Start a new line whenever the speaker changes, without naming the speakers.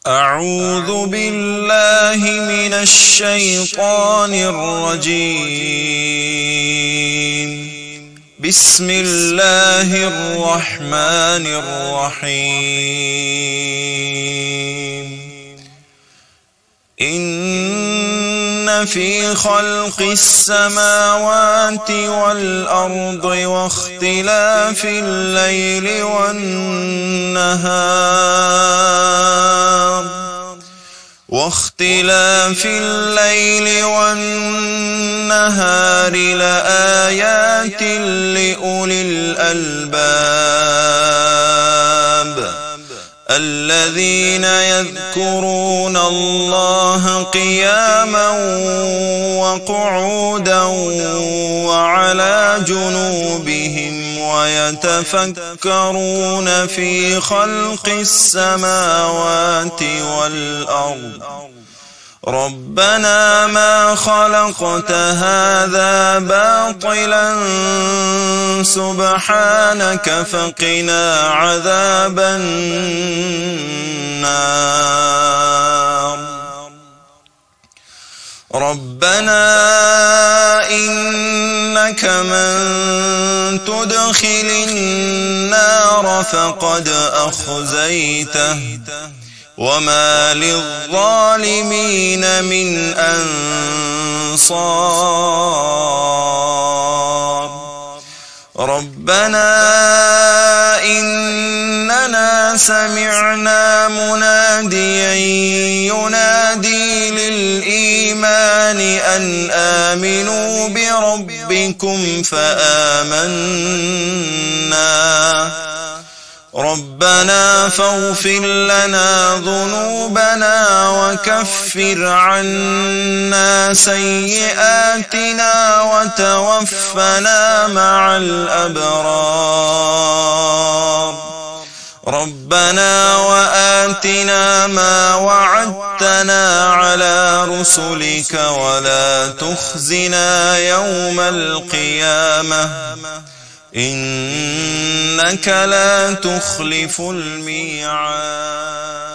أعوذ بالله من الشيطان الرجيم. بسم الله الرحمن الرحيم. إن في خلق السماوات والأرض واختلاف الليل والنهار لآيات لأولي الألباب الذين يذكرون الله قياما وقعودا وعلى جنوبهم ويتفكرون في خلق السماوات والأرض ربنا ما خلقت هذا باطلا سبحانك فقنا عذاب النار. ربنا إنك من تدخل النار فقد أخزيته وما للظالمين من أنصار. ربنا إننا سمعنا مناديا ينادي للإيمان أن آمنوا بربكم فآمنا. ربنا فاغفر لنا ذنوبنا وكفر عنا سيئاتنا وتوفنا مع الأبرار. ربنا وآتنا ما وعدتنا على رسلك ولا تخزنا يوم القيامة إنك لا تخلف الميعاد.